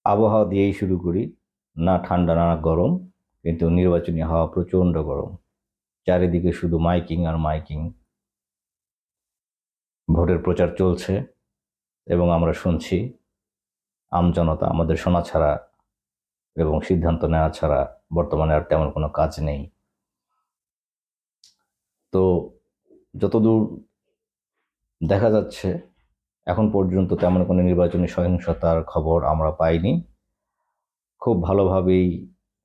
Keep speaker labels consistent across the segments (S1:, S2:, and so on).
S1: আবহাওয়া দিয়েই শুরু করি। না ঠান্ডা না গরম, কিন্তু নির্বাচনী হাওয়া প্রচণ্ড গরম। চারিদিকে শুধু মাইকিং আর মাইকিং। ভোটের প্রচার চলছে এবং আমরা শুনছি। আমজনতা আমাদের শোনা ছাড়া এবং সিদ্ধান্ত নেওয়া ছাড়া বর্তমানে আর তেমন কোনো কাজ নেই। তো যতদূর দেখা যাচ্ছে এখন পর্যন্ত তেমন কোনো নির্বাচনী সহিংসতার খবর আমরা পাইনি। খুব ভালোভাবেই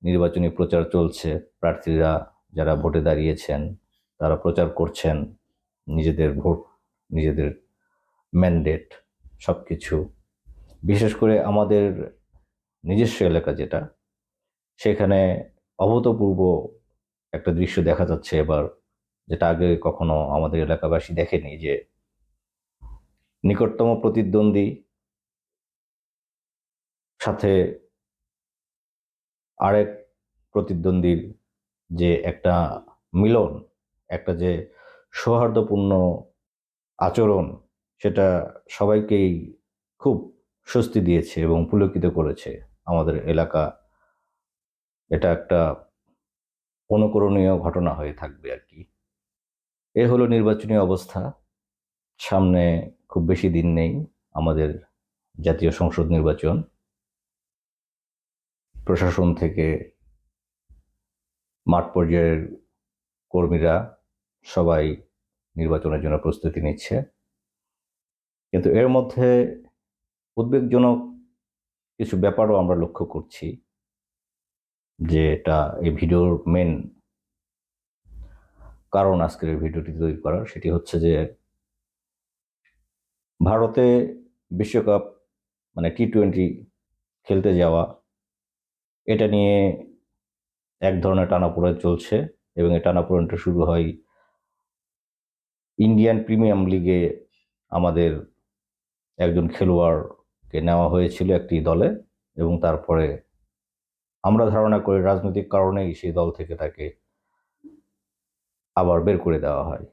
S1: নির্বাচনী প্রচার চলছে। প্রার্থীরা যারা ভোটে দাঁড়িয়েছেন তারা প্রচার করছেন নিজেদের ভোট, নিজেদের ম্যান্ডেট, সবকিছু। বিশেষ করে আমাদের নিজস্ব এলাকা যেটা, সেখানে অভূতপূর্ব একটা দৃশ্য দেখা যাচ্ছে এবার, যেটা আগে কখনো আমাদের এলাকাবাসী দেখেনি, যে নিকটতম প্রতিদ্বন্দ্বী সাথে আরেক প্রতিদ্বন্দ্বীর যে একটা মিলন, একটা যে সৌহার্দ্যপূর্ণ আচরণ, সেটা সবাইকেই খুব স্বস্তি দিয়েছে এবং পুলকিত করেছে আমাদের এলাকা। এটা একটা অনুকরণীয় ঘটনা হয়ে থাকবে আর কি। এ হলো নির্বাচনী অবস্থা। সামনে খুব বেশি দিন নেই আমাদের জাতীয় সংসদ নির্বাচন। প্রশাসন থেকে মাঠ পর্যায়ের কর্মীরা সবাই নির্বাচনের জন্য প্রস্তুতি নিচ্ছে। কিন্তু এর মধ্যে উদ্বেগজনক কিছু ব্যাপারও আমরা লক্ষ্য করছি, যে এটা এই ভিডিওর মেন কারণ আজকের এই ভিডিওটি তৈরি করার, সেটি হচ্ছে যে ভারতে বিশ্বকাপ মানে টি-20 খেলতে যাওয়া, এটা নিয়ে এক ধরনের টানাপোড়েন চলছে। এবং এই টানাপোড়েনটা শুরু হয় ইন্ডিয়ান প্রিমিয়াম লিগে। আমাদের একজন খেলোয়াড়কে নেওয়া হয়েছিল একটি দলে, এবং তারপরে আমরা ধারণা করি রাজনৈতিক কারণেই সেই দল থেকে তাকে আবার বের করে দেওয়া হয়,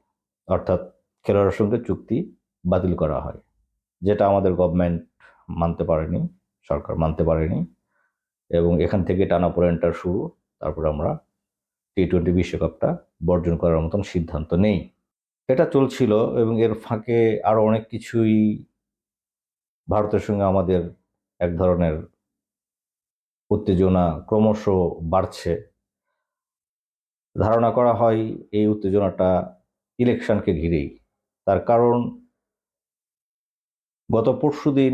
S1: অর্থাৎ খেলোয়াড়ের সঙ্গে চুক্তি বাতিল করা হয়, যেটা আমাদের গভর্নমেন্ট মানতে পারেনি, সরকার মানতে পারেনি। এবং এখান থেকে টানাপোড়েনটার শুরু। তারপর আমরা টি-20 বিশ্বকাপটা বর্জন করার মতন সিদ্ধান্ত নেই। এটা চলছিল এবং এর ফাঁকে আরো অনেক কিছুই, ভারতের সঙ্গে আমাদের এক ধরনের উত্তেজনা ক্রমশ বাড়ছে। ধারণা করা হয় এই উত্তেজনাটা ইলেকশনকে ঘিরেই। তার কারণ, গত পরশুদিন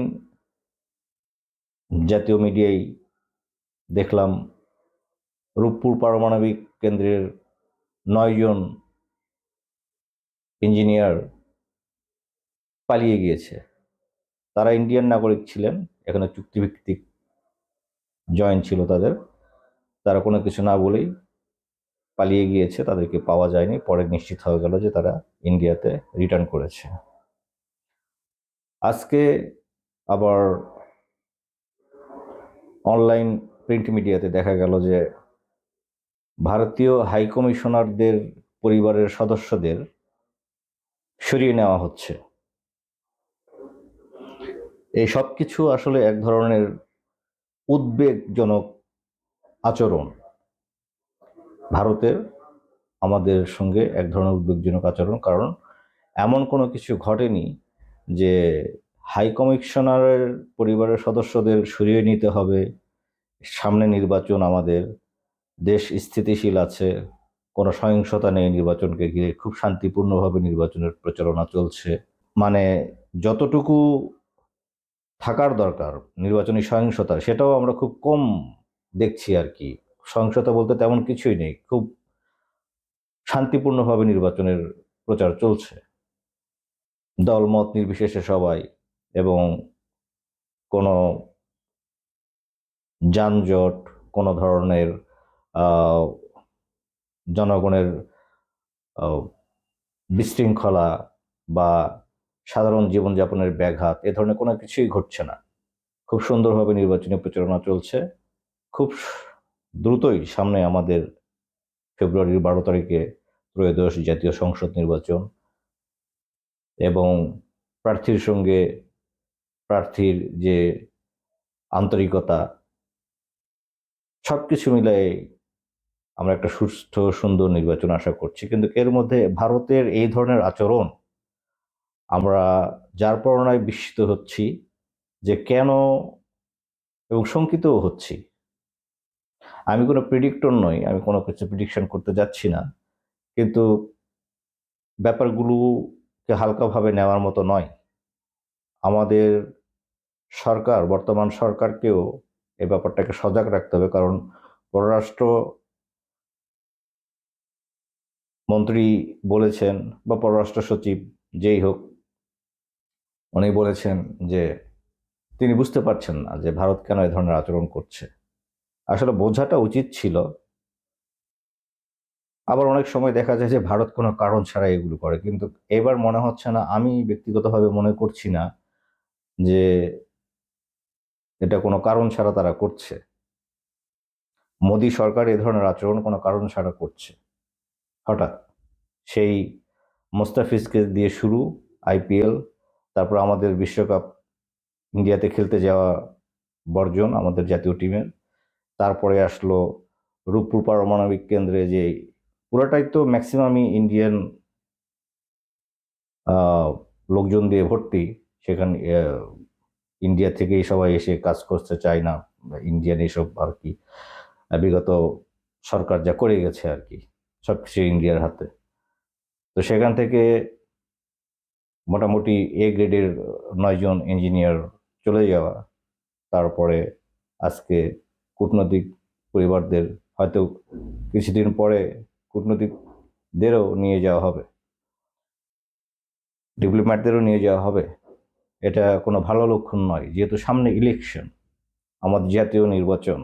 S1: জাতীয় মিডিয়ায় দেখলাম রূপপুর পারমাণবিক কেন্দ্রের 9 জন ইঞ্জিনিয়ার পালিয়ে গিয়েছে। তারা ইন্ডিয়ান নাগরিক ছিলেন, এখানে চুক্তিভিত্তিক জয়েন ছিল তাদের। তারা কোনো কিছু না বলেই পালিয়ে গিয়েছে, তাদেরকে পাওয়া যায়নি। পরে নিশ্চিত হয়ে গেল যে তারা ইন্ডিয়াতে রিটার্ন করেছে। আজকে আবার অনলাইন প্রিন্ট মিডিয়াতে দেখা গেল যে ভারতীয় হাই কমিশনারদের পরিবারের সদস্যদের সরিয়ে নেওয়া হচ্ছে। এই সব কিছু আসলে এক ধরনের উদ্বেগজনক আচরণ। ভারতের আমাদের সঙ্গে এক ধরনের উদ্বেগজনক আচরণ, কারণ এমন কোনো কিছু ঘটেনি যে হাই কমিশনারের পরিবারের সদস্যদের সরিয়ে নিতে হবে। সামনে নির্বাচন, আমাদের দেশ স্থিতিশীল আছে, কোনো সহিংসতা নেই নির্বাচনকে ঘিরে, খুব শান্তিপূর্ণভাবে নির্বাচনের প্রচারণা চলছে। মানে যতটুকু থাকার দরকার নির্বাচনী সহিংসতা, সেটাও আমরা খুব কম দেখছি আর কি। সহিংসতা বলতে তেমন কিছুই নেই, খুব শান্তিপূর্ণভাবে নির্বাচনের প্রচার চলছে, দলমত নির্বিশেষে সবাই। এবং কোনো যানজট, কোনো ধরনের জনগণের বিশৃঙ্খলা বা সাধারণ জীবনযাপনের ব্যাঘাত, এ ধরনের কোনো কিছুই ঘটছে না। খুব সুন্দরভাবে নির্বাচনী প্রচারণা চলছে। খুব দ্রুতই সামনে আমাদের ফেব্রুয়ারির 12 তারিখে ত্রয়োদশ জাতীয় সংসদ নির্বাচন, এবং প্রার্থীর সঙ্গে প্রার্থীর যে আন্তরিকতা, সবকিছু মিলাই আমরা একটা সুস্থ সুন্দর নির্বাচন আশা করছি। কিন্তু এর মধ্যে ভারতের এই ধরনের আচরণ, আমরা যার পরনায় বিস্মিত হচ্ছি যে কেন, এবং শঙ্কিতও হচ্ছি। আমি কোনো প্রিডিক্টর নই, আমি কোনো কিছু প্রিডিকশন করতে যাচ্ছি না, কিন্তু ব্যাপারগুলোকে হালকাভাবে নেওয়ার মতো নয়। আমাদের সরকার, বর্তমান সরকারকেও এই ব্যাপারটাকে সজাগ রাখতে হবে, কারণ পররাষ্ট্র মন্ত্রী বলেছেন, বা পররাষ্ট্র সচিব যেই হোক, উনি বলেছেন যে তিনি বুঝতে পারছেন না যে ভারত কেন এ ধরনের আচরণ করছে। আসলে বোঝাটা উচিত ছিল। আবার অনেক সময় দেখা যায় যে ভারত কোনো কারণ ছাড়া এগুলো করে, কিন্তু এবার মনে হচ্ছে না, আমি ব্যক্তিগতভাবে মনে করছি না যে এটা কোনো কারণ ছাড়া তারা করছে। মোদী সরকার এ ধরনের আচরণ কোনো কারণ ছাড়া করছে। হঠাৎ সেই মোস্তাফিজকে দিয়ে শুরু, আইপিএল, তারপর আমাদের বিশ্বকাপ ইন্ডিয়াতে খেলতে যাওয়া বর্জন আমাদের জাতীয় টিমের, তারপরে আসলো রূপপুর পারমাণবিক কেন্দ্রে, যে পুরোটাই তো ম্যাক্সিমামই ইন্ডিয়ান লোকজন দিয়ে ভর্তি। সেখানে ইন্ডিয়া থেকেই সবাই এসে কাজ করতে চায় না, ইন্ডিয়ান এইসব আর কি বিগত সরকার যা করে গেছে আর কি, সবকিছু ইন্ডিয়ার হাতে। তো সেখান থেকে মোটামুটি এ গ্রেডের 9 জন ইঞ্জিনিয়ার চলে যাওয়া, তারপরে আজকে কূটনৈতিক পরিবারদের হয়তো কিছুদিন পরে কূটনৈতিকদেরও নিয়ে যাওয়া হবে, ডিপ্লোম্যাটদেরও নিয়ে যাওয়া হবে। এটা কোনো ভালো লক্ষণ নয়, যেহেতু সামনে ইলেকশন, আমাদের জাতীয় নির্বাচন।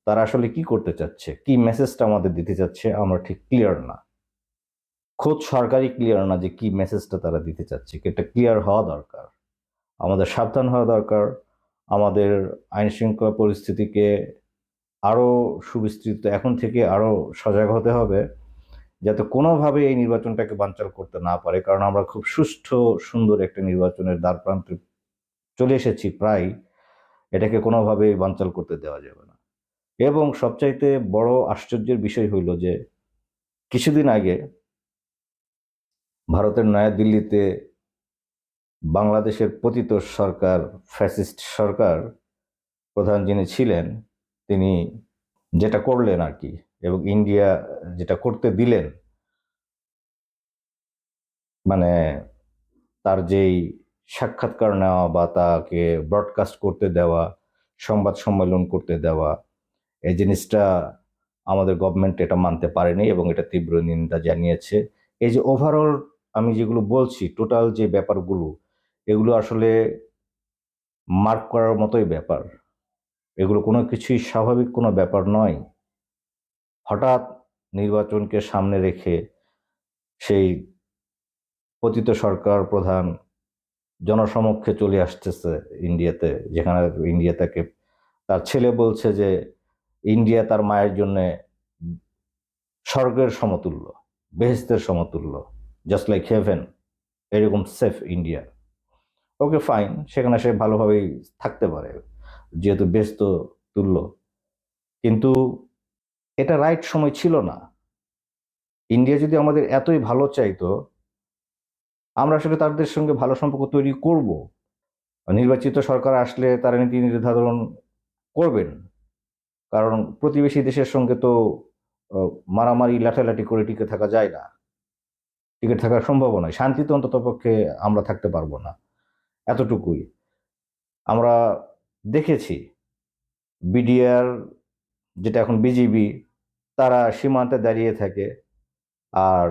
S1: তারা আসলে কি করতে চাচ্ছে, কি মেসেজটা আমাদের দিতে চাচ্ছে, আমরা ঠিক ক্লিয়ার না। খোদ সরকারই ক্লিয়ার না যে কি মেসেজটা তারা দিতে চাচ্ছে। এটা ক্লিয়ার হওয়া দরকার, আমাদের সাবধান হওয়া দরকার। আমাদের আইন শৃঙ্খলা পরিস্থিতিকে আরও সুবিস্তৃত, এখন থেকে আরও সজাগ হতে হবে, যাতে কোনোভাবে এই নির্বাচনটাকে বানচাল করতে না পারে। কারণ আমরা খুব সুষ্ঠু সুন্দর একটা নির্বাচনের দ্বারপ্রান্তে চলে এসেছি প্রায়, এটাকে কোনোভাবেই বানচাল করতে দেওয়া যাবে না। এবং সবচাইতে বড় আশ্চর্যের বিষয় হইল যে কিছুদিন আগে ভারতের নয়াদিল্লিতে বাংলাদেশের পতিত সরকার, ফ্যাসিস্ট সরকার প্রধান যিনি ছিলেন, তিনি যেটা করলেন আর কি, এবং ইন্ডিয়া যেটা করতে দিলেন, মানে তার যেই সাক্ষাৎকার নেওয়া বা তাকে ব্রডকাস্ট করতে দেওয়া, সংবাদ সম্মেলন করতে দেওয়া, এই জিনিসটা আমাদের গভর্নমেন্ট এটা মানতে পারেনি এবং এটা তীব্র নিন্দা জানিয়েছে। এই যে ওভারঅল আমি যেগুলো বলছি, টোটাল যে ব্যাপারগুলো, এগুলো আসলে মার্ক করার মতোই ব্যাপার। এগুলো কোনো কিছুই স্বাভাবিক কোনো ব্যাপার নয়। হঠাৎ নির্বাচনকে সামনে রেখে সেই পতিত সরকার প্রধান জনসমক্ষে চলে আসতেছে ইন্ডিয়াতে, যেখানে ইন্ডিয়া তাকে, তার ছেলে বলছে যে ইন্ডিয়া তার মায়ের জন্য স্বর্গের সমতুল্য, বেহেস্তের সমতুল্য, জাস্ট লাইক হেভেন, এরকম সেফ ইন্ডিয়া। ওকে ফাইন, সেখানে সে ভালোভাবেই থাকতে পারে, যেহেতু বেহেস্ত তুল্য। কিন্তু এটা রাইট সময় ছিল না। ইন্ডিয়া যদি আমাদের এতই ভালো চাইতো, আমরা আসলে তাদের সঙ্গে ভালো সম্পর্ক তৈরি করব। নির্বাচিত সরকার আসলে তারা নীতি নির্ধারণ করবেন, কারণ প্রতিবেশী দেশের সঙ্গে তো মারামারি লাঠালাঠি করে টিকে থাকা যায় না, টিকে থাকার সম্ভাবনা নয়। শান্তিতে অন্তত পক্ষে আমরা থাকতে পারবো না, এতটুকুই। আমরা দেখেছি বিডিআর, যেটা এখন বিজিবি, তারা সীমান্তে দাঁড়িয়ে থাকে, আর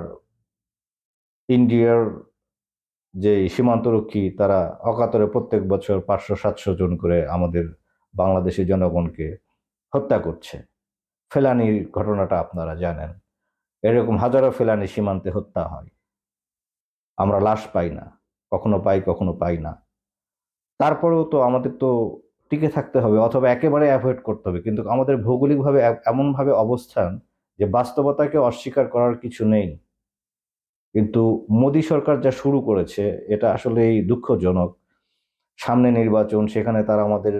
S1: ইন্ডিয়ার যে সীমান্তরক্ষী, তারা অকাতরে প্রত্যেক বছর 500-700 জন করে আমাদের বাংলাদেশের জনগণকে হত্যা করছে। ফেলানির ঘটনাটা আপনারা জানেন, এরকম হাজারো ফেলানি সীমান্তে হত্যা হয়, আমরা লাশ পাই না, কখনো পাই কখনো পাই না। তারপরেও তো আমাদের তো টিকে থাকতে হবে, অথবা একেবারে অ্যাভয়েড করতে হবে। কিন্তু আমাদের ভৌগোলিকভাবে এমনভাবে অবস্থান যে বাস্তবতাকে অস্বীকার করার কিছু নেই। কিন্তু মোদী সরকার যা শুরু করেছে, এটা আসলেই দুঃখজনক। সামনে নির্বাচন, সেখানে তারা আমাদের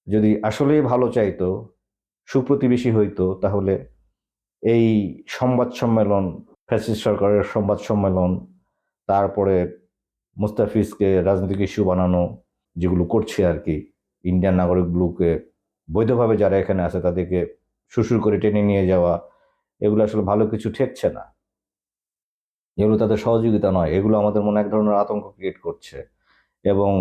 S1: যদি আসলেই ভালো চাইতো, সুপ্রতিবেশী হইতো, তাহলে এই সংবাদ সম্মেলন, ফ্যাসিস্ট সরকারের সংবাদ সম্মেলন, তারপরে মুস্তাফিজকে রাজনৈতিক ইস্যু বানানো, যেগুলো করছে আর কি, ইন্ডিয়ান নাগরিকগুলোকে বৈধভাবে যারা এখানে আছে তাদেরকে সুসুর করে টেনে নিয়ে যাওয়া, এগুলো আসলে ভালো কিছু ঠেকছে না। এগুলো তাদের সহযোগিতা নয়, এগুলো আমাদের মনে এক ধরনের আতঙ্ক ক্রিয়েট করছে, এবং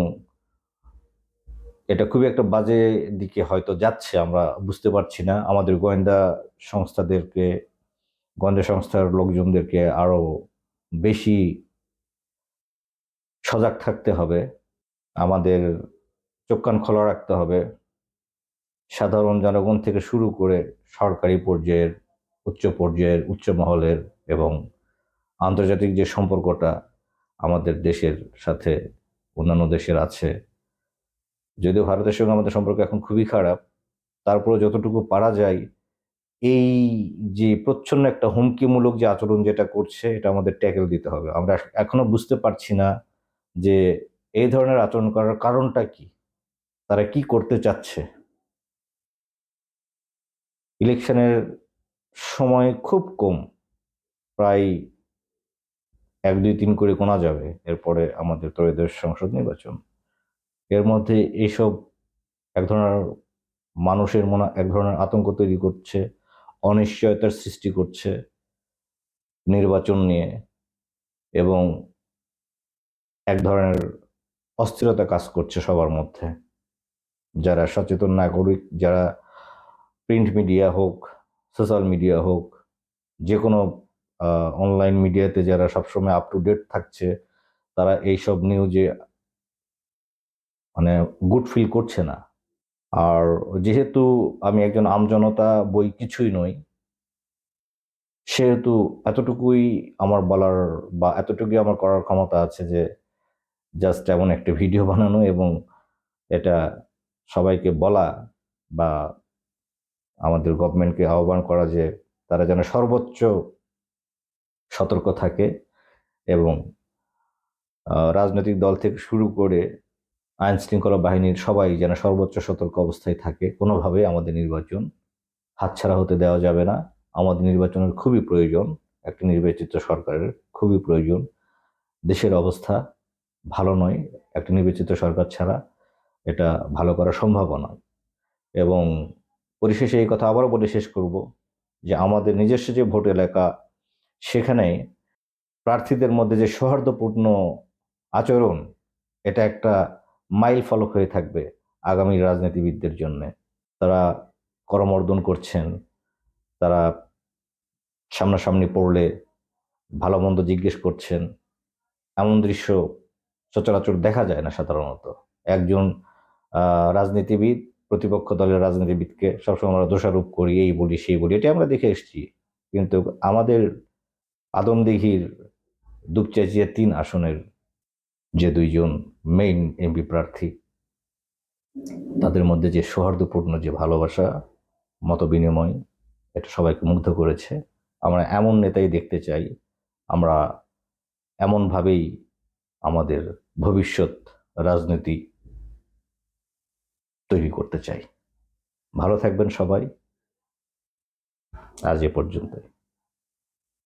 S1: এটা খুবই একটা বাজে দিকে হয়তো যাচ্ছে, আমরা বুঝতে পারছি না। আমাদের গোয়েন্দা সংস্থার লোকজনদেরকে আরো বেশি সজাগ থাকতে হবে, আমাদের চোখ কান খোলা রাখতে হবে। সাধারণ জনগণ থেকে শুরু করে সরকারি পর্যায়ের, উচ্চ পর্যায়ের, উচ্চ মহলের এবং আন্তর্জাতিক যে সম্পর্কটা আমাদের দেশের সাথে অন্যান্য দেশের আছে, যদিও ভারতের সঙ্গে আমাদের সম্পর্ক এখন খুবই খারাপ, তারপরে যতটুকু পারা যায় এই যে প্রচ্ছন্ন একটা হুমকিমূলক যে আচরণ যেটা করছে, এটা আমাদের ট্যাকেল দিতে হবে। আমরা এখনো বুঝতে পারছি না যে এই ধরনের আচরণ করার কারণটা কি, তারা কি করতে চাচ্ছে। ইলেকশনের সময় খুব কম, প্রায় 1, 2, 3 করে গোনা যাবে, এরপরে আমাদের ত্রয়োদশ সংসদ নির্বাচন। এর মধ্যে এইসব এক ধরনের মানুষের মনে এক ধরনের আতঙ্ক তৈরি করছে, অনিশ্চয়তার সৃষ্টি করছে নির্বাচন নিয়ে, এবং এক ধরনের অস্থিরতা কাজ করছে সবার মধ্যে। যারা সচেতন নাগরিক, যারা প্রিন্ট মিডিয়া হোক, সোশ্যাল মিডিয়া হোক, যে কোনো অনলাইন মিডিয়াতে যারা সবসময় আপ টু ডেট থাকছে, তারা এইসব নিউজে মানে গুড ফিল করছে না। আর যেহেতু আমি একজন আমজনতা বই কিছুই নই, সেহেতু এতটুকুই আমার বলার বা এতটুকুই আমার করার ক্ষমতা আছে যে জাস্ট এমন একটা ভিডিও বানানো এবং এটা সবাইকে বলা, বা আমাদের গভর্নমেন্টকে আহ্বান করা যে তারা যেন সর্বোচ্চ সতর্ক থাকে, এবং রাজনৈতিক দল থেকে শুরু করে আইন শৃঙ্খলা বাহিনীর সবাই যেন সর্বোচ্চ সতর্ক অবস্থায় থাকে। কোনোভাবে আমাদের নির্বাচন হাতছাড়া হতে দেওয়া যাবে না। আমাদের নির্বাচনের খুবই প্রয়োজন, একটা নির্বাচিত সরকারের খুবই প্রয়োজন। দেশের অবস্থা ভালো নয়, একটা নির্বাচিত সরকার ছাড়া এটা ভালো করা সম্ভব নয়। এবং পরিশেষে এই কথা আবারও বলে শেষ করব যে আমাদের নিজস্ব যে ভোট এলাকা, সেখানে প্রার্থীদের মধ্যে যে সৌহার্দ্যপূর্ণ আচরণ, এটা একটা মাইল ফলক হয়ে থাকবে আগামী রাজনীতিবিদদের জন্য। তারা করমর্দন করছেন, তারা সামনাসামনি পড়লে ভালো মন্দ জিজ্ঞেস করছেন, এমন দৃশ্য সচরাচর দেখা যায় না সাধারণত। একজন রাজনীতিবিদ প্রতিপক্ষ দলের রাজনীতিবিদকে সবসময় আমরা দোষারোপ করি, এই বলি সেই বলি, এটা আমরা দেখে এসেছি। কিন্তু আমাদের আদমদীঘির দুপচাঁচিয়া 3 আসনের যে 2জন মেইন এমপি প্রার্থী, তাদের মধ্যে যে সৌহার্দ্যপূর্ণ যে ভালোবাসা, মত বিনিময়, এটা সবাইকে মুগ্ধ করেছে। আমরা এমন নেতাই দেখতে চাই, আমরা এমনভাবেই আমাদের ভবিষ্যৎ রাজনীতি তৈরি করতে চাই। ভালো থাকবেন সবাই, আজ এ পর্যন্তই।